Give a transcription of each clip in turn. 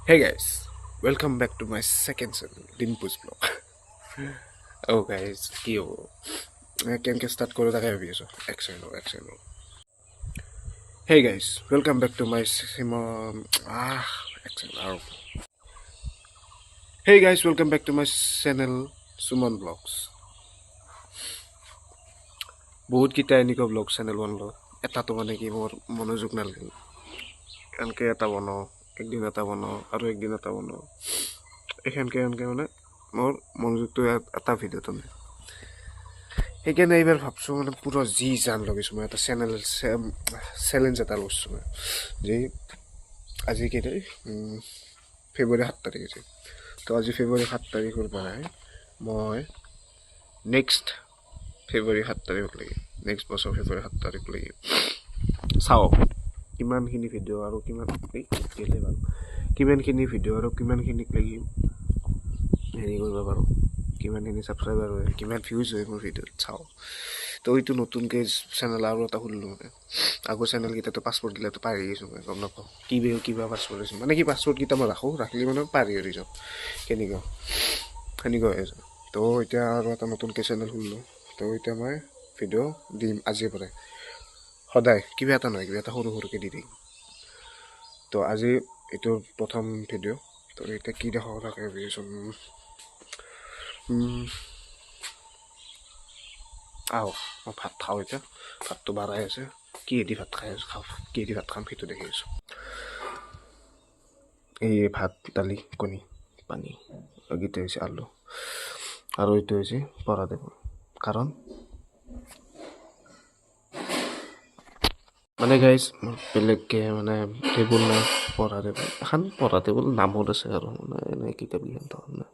Hey guys, welcome back to my second channel, Dinpu's Vlog. Oh guys, কি হ'ব কেনেকৈ start কৰোঁ তাকে ভাবি আছোঁ এক second Hey guys, welcome back to my এক ছেকেণ্ড আৰু Hey guys, welcome back to my channel, Suman Vlogs. বহুতকেইটা এনেকুৱা ব্লগ চেনেল বনালোঁ এটাতো মানে কি মোৰ মনোযোগ নালাগিল এনেকৈ এটা বনাওঁ একদিন এটা বনাওঁ আৰু একদিন এটা বনাওঁ এনেকৈ মানে মোৰ মনোযোগটো এটা ভিডিঅ'টো নাই সেইকাৰণে এইবাৰ ভাবছোঁ মানে পুৰা যি জান লগাইছোঁ মই এটা চেলেঞ্জ এটা লৈছোঁ মই যে আজি কেই তাৰিখ ফেব্ৰুৱাৰী 7 তাৰিখ আছে তো আজি ফেব্ৰুৱাৰী 7 তাৰিখৰ পৰাই মই নেক্সট ফেব্ৰুৱাৰী 7 তাৰিখলৈকে নেক্সট বছৰ ফেব্ৰুৱাৰী 7 তাৰিখলৈকে চাওঁ কিমানখিনি ভিডিঅ' আৰু কিমানখিনি ভিডিঅ' আৰু কিমানখিনিক লাগি হেৰি কৰিব পাৰোঁ কিমানখিনি ছাবস্ক্ৰাইবাৰ হয় কিমান ভিউজ হয় মোৰ ভিডিঅ'ত চাওঁ তো এইটো নতুনকৈ চেনেল আৰু এটা খুলিলোঁ মানে আগৰ চেনেলকেইটাতো পাছৱৰ্ডকেইটাতো পাহৰি গৈছোঁ মই গম নাপাওঁ কিবা পাছৱৰ্ড আছে মানে কি পাছৱৰ্ডকেইটা মই ৰাখিলে মানে পাহৰি যাওঁ সেনেকুৱা হৈ আছে তো এতিয়া আৰু এটা নতুনকৈ চেনেল খুলিলোঁ তো এতিয়া মই ভিডিঅ' দিম আজিৰ পৰাই সদায় কিবা এটা নহয় কিবা এটা সৰুকৈ দি দিম তো আজি এইটো প্ৰথম ভিডিঅ' তো এতিয়া কি দেখাব তাকে ভাবিছোঁ মই ভাত খাওঁ এতিয়া ভাতটো বাঢ়াই আছে কিহেদি ভাত খাই আছোঁ কিহেদি ভাত খাম সেইটো দেখি আছোঁ এই ভাত দালি কণী পানী এইকেইটা হৈছে আলু আৰু এইটো হৈছে পঢ়া টেবুল কাৰণ মানে গাইজ বেলেগকৈ মানে টেবুল নাই পঢ়া টেবুল এখন পঢ়া টেবুল নামত আছে আৰু মানে এনে কিতাপকেইখন ধৰণে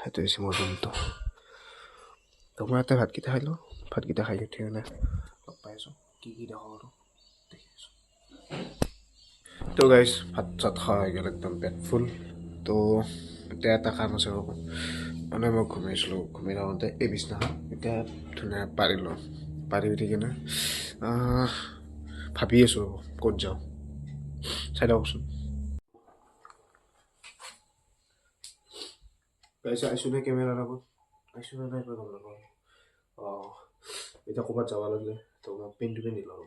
সেইটো হৈছে মোৰ ৰুমটো তো মই ইয়াতে ভাতকেইটা খাই লওঁ ভাতকেইটা খাই উঠি মানে লগ পাই আছোঁ কি দেখোঁ আৰু দেখি আছোঁ তো গাইজ ভাত চাত খোৱা হৈ গ'ল একদম পেট ফুল তো এতিয়া এটা কাম আছে ৰ'ব মানে মই ঘুমাইছিলোঁ ঘুমাই থাকোঁতে এই বিছনাখন এতিয়া ধুনীয়া পাৰিলোঁ পাৰি উঠি কিনে ভাবি আছোঁ ৰ'ব ক'ত যাওঁ চাই লওকচোন গাইছে আইছোঁ নে কেমেৰাৰ আগত আইছোঁ নে নাই গম নাপাওঁ এতিয়া ক'ৰবাত যাব লাগিলে তো মই পেনটো পিন্ধি লওঁ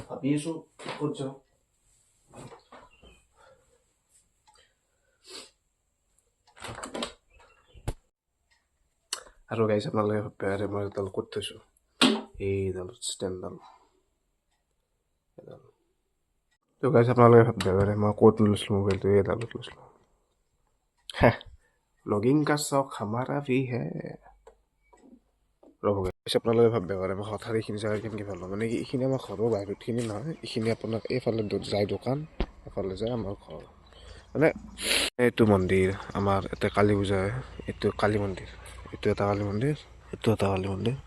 ভাবি আছোঁ ক'ত যাওঁ আৰু গাইছে আপোনালোকে ভাবে মই এডাল ক'ত থৈছোঁ এইডাল ষ্টেণ্ডডাল তো গাইছে আপোনালোকে ভাবে মই ক'ত লৈছিলোঁ মোবাইলটো এইডালত লৈছিলোঁ লগিং কা চখ হামাৰা ভি হে ৰ'ব গাইছে আপোনালোকে ভাবে মই হঠাৎ এইখিনি জেগা কেনেকৈ ভাল মানে কি এইখিনি আমাৰ ঘৰৰ বাহিৰতখিনি নহয় এইখিনি আপোনাৰ এইফালে যায় দোকান এফালে যায় আমাৰ ঘৰ মানে এইটো মন্দিৰ আমাৰ এটা কালী পূজা হয় এইটো কালী মন্দিৰ এইটো এটা কালী মন্দিৰ এইটো এটা কালী মন্দিৰ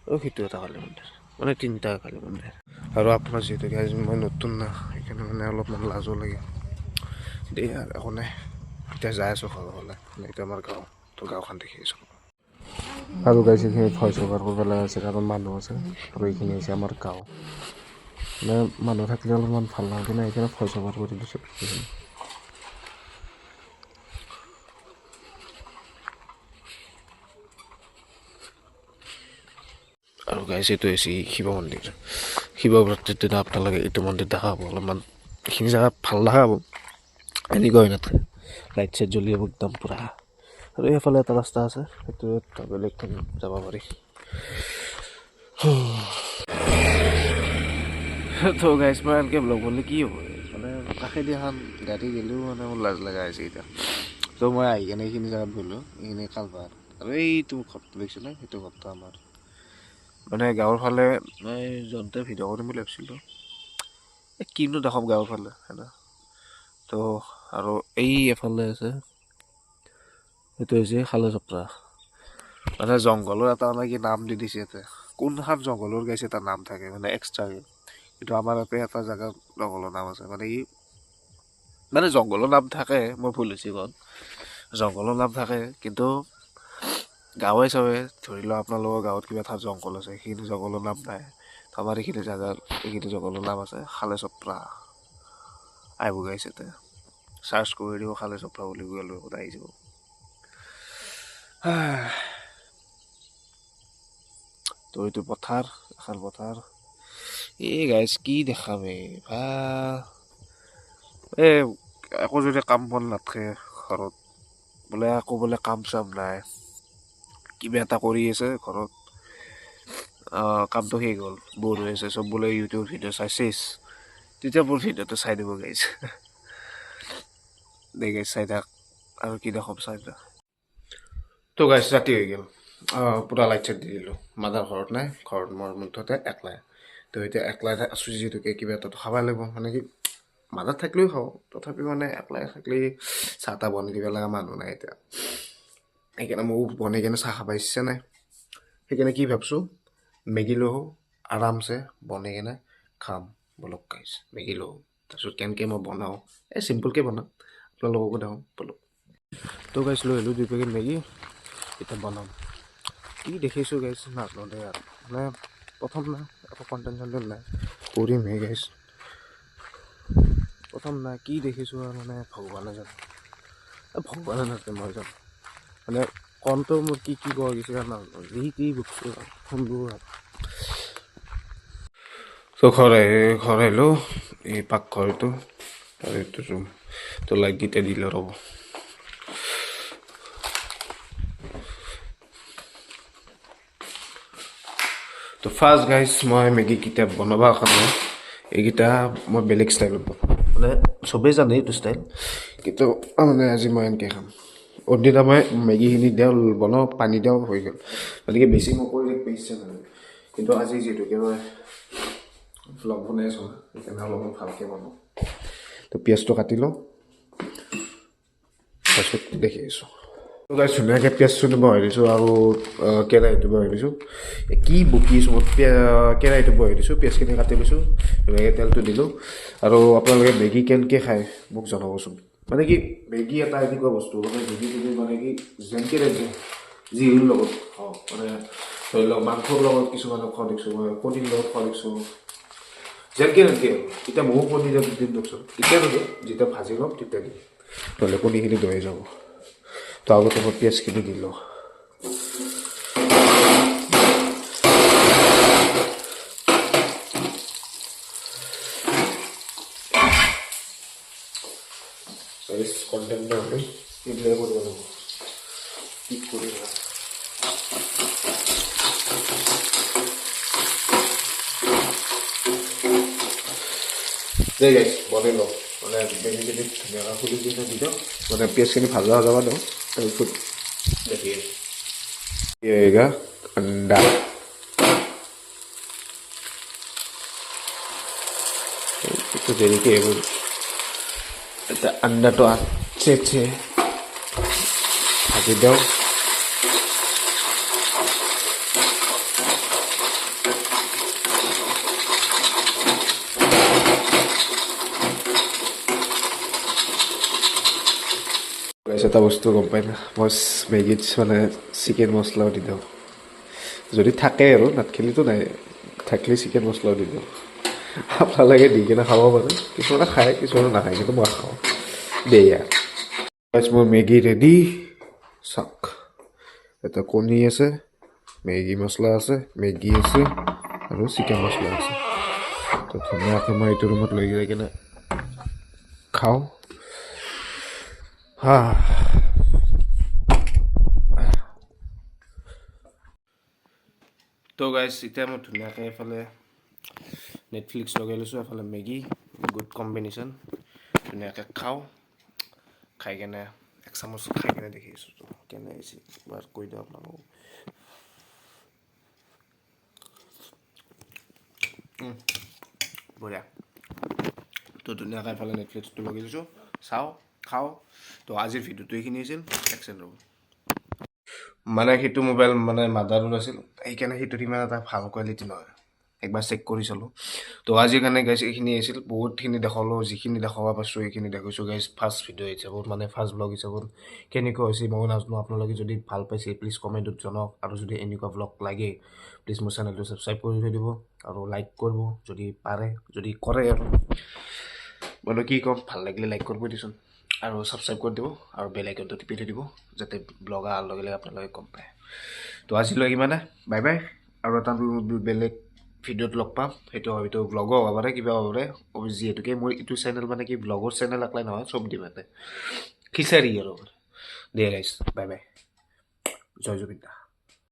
আৰু সেইটো এটা কালী মন্দিৰ মানে তিনিটা কালী মন্দিৰ আৰু আপোনাৰ যিহেতু মই নতুন না সেইকাৰণে মানে অলপমান লাজো লাগে দেই আৰু একো নাই এতিয়া যাই আছোঁ ঘৰৰ ফালে এইটো আমাৰ গাঁও তো গাঁওখন দেখি আছোঁ আৰু গাইছে এইখিনি ভইচ অভাৰ কৰিব লগা আছে কাৰণ মানুহ আছে আৰু এইখিনি হৈছে আমাৰ গাঁও মানে মানুহ থাকিলে অলপমান ভাল নালাগে না সেইকাৰণে ভইচ অভাৰ কৰি দিছোঁ আৰু গাইছে এইটো হৈছে শিৱ মন্দিৰ শিৱৰাত্ৰিৰ দিনা আপোনালোকে এইটো মন্দিৰ দেখা পাব অলপমান এইখিনি জেগা ভাল দেখা পাব এনেকুৱা হৈ নাথাকে লাইট চাইট জ্বলি যাব একদম পূৰা আৰু এইফালে এটা ৰাস্তা আছে সেইটো বেলেগখন যাব পাৰি তো গাইছ মই এনেকৈ ব্লগ বনালে কি হ'ব মানে কাষেদি এখন গাড়ী গ'লেও মানে মোৰ লাজ লগা হৈছে এতিয়া তো মই আহি কেনে এইখিনি জেগাত গ'লোঁ এইখিনি কালভাৰ আৰু এইটো ঘৰটো দেখিছিলে সেইটো ঘৰটো আমাৰ মানে গাঁৱৰ ফালে মই যাওঁতে ভিডিঅ' কৰিম বুলি ভাবিছিলোঁ কিনো দেখাম গাঁৱৰ ফালে হেনা তো আৰু এই এফালে আছে সেইটো হৈছে খালে চপৰা মানে জংঘলৰ এটা মানে কি নাম দি দিছে ইয়াতে কোনখন জংঘলৰ গাইছে এটা নাম থাকে মানে এক্সট্ৰাকৈ কিন্তু আমাৰ ইয়াতে এটা জেগা জংঘলৰ নাম আছে মানে কি মানে জংঘলৰ নাম থাকে, মই ভুল হৈছে কওঁ, জংঘলৰ নাম থাকে, কিন্তু গাঁৱে চাৱে ধৰি লওক আপোনালোকৰ গাঁৱত কিবা এটা জংঘল আছে, সেইখিনি জংঘলৰ নাম নাই। আমাৰ এইখিনি জেগাৰ এইখিনি জংঘলৰ নাম আছে খালে চপ্ৰা। আহিব গাইছে এতিয়া চাৰ্চ কৰি দিব খালে চপ্ৰা বুলি গুগল মেপত আহি যাব। তো এইটো পথাৰ, এখন পথাৰ। এই গাইছ কি দেখাম একো যদি কাম বন নাথাকে ঘৰত, বোলে একো বোলে কাম চাম নাই, কিবা এটা কৰি আছে ঘৰত, কামটো শেষ হ'ল, বৰ হৈ আছে, চব বোলে ইউটিউব ভিডিঅ' চাই চেছ, তেতিয়া মোৰ ভিডিঅ'টো চাই দিব গাইছে। দে গাইছ চাই থাক, আৰু কি দেখাম চাই থাক। তো গাইছ ৰাতি হৈ গ'ল, পূৰা লাইট চাইট দি দিলোঁ। মাদাৰ ঘৰত নাই, ঘৰত মোৰ মুঠতে একলাই। তো এতিয়া একলাই আছোঁ যিহেতুকে কিবা এটাতো খাবই লাগিব, মানে কি মাদাৰ থাকিলেও খাওঁ, তথাপিও মানে একলাই থাকিলে চাহ তাহ বনাই দিব লগা মানুহ নাই এতিয়া। সেইকাৰণে মোক বনাই কিনে চাহ খাব ইচ্ছা নাই। সেইকাৰণে কি ভাবছোঁ, মেগী লৈ আহোঁ, আৰামছে বনাই কিনে খাম। বলক গাইছ মেগী লৈ আহোঁ, তাৰপিছত কেনেকৈ মই বনাওঁ, চিম্পুলকৈ বনাম, আপোনালোককো দেখাম বলক। তো গাইছ লৈ আহিলোঁ 2 পেকেট মেগী, এতিয়া বনাম। কি দেখিছোঁ গাইছ নাজানো দে আৰু, মানে প্ৰথম না একো কণ্টেণ্ট চণ্টেণ্ট নাই, কৰিমহে গাইছ। প্ৰথম নাই কি দেখিছোঁ আৰু মানে ভগৱানে জানে, ভগৱানে নাজানে মই জানো। মানে কণটো মোৰ কি কি কোৱা গৈছে নাজানো, যি টি বস্তু শুনলোঁ আৰু। তো ঘৰ আহিলোঁ, এই পাকঘৰটো আৰু এইটো ৰুম। তো লাইটকেইটা দিলে ৰ'ব। তো ফাৰ্ষ্ট গাইছ মই মেগীকেইটা বনাবৰ কাৰণে এইকেইটা মই বেলেগ ষ্টাইলত বনাওঁ, মানে চবেই জানে এইটো ষ্টাইল, কিন্তু মানে আজি মই এনেকৈ খাম। অদিনা মই মেগীখিনি দিওঁ, বনাওঁ, পানী দিওঁ, হৈ গ'ল। গতিকে বেছি মই কৰি থাকিব ইচ্ছা নাযায়, কিন্তু আজি যিহেতুকে মই ভ্লগ বনাই আছোঁ, সেইকাৰণে অলপমান ভালকৈ বনাওঁ। তো পিঁয়াজটো কাটি লওঁ, তাৰপিছত দেখি আছোঁ। তো গাইছ ধুনীয়াকৈ পিঁয়াজটো বহাই দিছোঁ, আৰু কেৰাহীটো বহাই দিছোঁ। কি বকিছোঁ মই, কেৰাহীটো বহাই দিছোঁ, পিঁয়াজখিনি কাটি লৈছোঁ, ধুনীয়াকৈ তেলটো দিলোঁ। আৰু আপোনালোকে মেগী কেনেকৈ খায় মোক জনাবচোন। মানে কি মেগী এটা এনেকুৱা বস্তু, মানে মেগী তুমি মানে কি যেনেকৈ যেনেকৈ যিৰ লগত খাওঁ, মানে ধৰি লওক মাংসৰ লগত কিছুমানক খোৱা দেখিছোঁ, মই কণীৰ লগত খোৱা দেখিছোঁ, যেনেকৈ যেনেকৈ আৰু। এতিয়া ময়ো কণী দিম দিয়কচোন, এতিয়া নহয় যেতিয়া ভাজি ল'ম তেতিয়া দিম, নহ'লে কণীখিনি দৈ যাব। তো আগতে মই পিঁয়াজখিনি দিলোঁ। কণ্টেণ্ট নহ'লে এইবিলাক কৰিব লাগিব, কি কৰিব দে গাইছ বনাই লওঁ, মানে মেগীখিনি ধুনীয়াকৈ খুলি কিনে দি দিওঁ, মানে পিঁয়াজখিনি ভাজা যাব দিওঁ, তাৰপিছত দেখি আছোঁ আণ্ডা। একটু দেরিকে এবং এটা আন্ডাটা আছে ভাজি দাও। এটা বস্তু গম পাই না, মই মেগীত মানে চিকেন মছলাও দি দিওঁ, যদি থাকে আৰু নাথাকিলেতো নাই, থাকিলে চিকেন মছলাও দি দিওঁ। আপোনালোকে দি কিনে খাব পাৰে, কিছুমানে খায় কিছুমানে নাখায়, কিন্তু মই খাওঁ দেয়া। মোৰ মেগী ৰেডি, চাওক এটা কণী আছে, মেগী মছলা আছে, মেগী আছে আৰু চিকেন মছলা আছে। তো ধুনীয়াকৈ মই এইটো ৰুমত লৈ যাই কিনে খাওঁ। তো গাইজ এতিয়া মই ধুনীয়াকৈ এফালে নেটফ্লিক্স লগাই লৈছোঁ, এফালে মেগী, গুড কম্বিনেশ্যন, ধুনীয়াকৈ খাওঁ। খাই কেনে এক চামুচ খাই কেনে দেখি আছোঁ কেনে আহিছে, এবাৰ কৈ দিওঁ আপোনালোকক। বঢ়িয়া। তো ধুনীয়াকৈ এফালে নেটফ্লিক্সটো লগাই লৈছোঁ, চাওঁ খাওঁ। তো আজিৰ ভিডিঅ'টো এইখিনি আছিল, এক্সেণ্ড ৰ'ব। মানে সেইটো মোবাইল মানে মাদাৰৰ আছিল, সেইকাৰণে সেইটোত ইমান এটা ভাল কোৱালিটি নহয়, একবাৰ চেক কৰি চালোঁ তো আজিৰ কাৰণে গাইছ এইখিনি আহিছিল বহুতখিনি দেখালোঁ যিখিনি দেখাব পাৰছোঁ সেইখিনি দেখাইছোঁ গাইছ ফাৰ্ষ্ট ভিডিঅ' হিচাপত মানে ফাৰ্ষ্ট ব্লগ হিচাপত কেনেকুৱা হৈছে মই নাজানো আপোনালোকে যদি ভাল পাইছে প্লিজ কমেণ্টত জনাওক আৰু যদি এনেকুৱা ব্লগ লাগে প্লিজ মোৰ চেনেলটো ছাবস্ক্ৰাইব কৰি থৈ দিব আৰু লাইক কৰিব যদি পাৰে যদি কৰে আৰু মই কি ক'ম ভাল লাগিলে লাইক কৰিব দিচোন আৰু ছাবস্ক্ৰাইব কৰি দিব আৰু বেল আইকনটো টিপি থৈ দিব যাতে ব্লগ অহাৰ লগে লগে আপোনালোকে গম পায় তো আজিলৈ ইমানে বাই বাই আৰু এটা বেলেগ ভিডিঅ'ত লগ পাম সেইটো হয়তো ব্লগো হ'ব পাৰে কিবা হ'ব পাৰে যিহেতুকে মোৰ এইটো চেনেল মানে কি ব্লগৰ চেনেল একলাই নহয় চব দিম ইয়াতে খিচাৰি আৰু দে গাইছ বাই বাই জয় জুবিন দা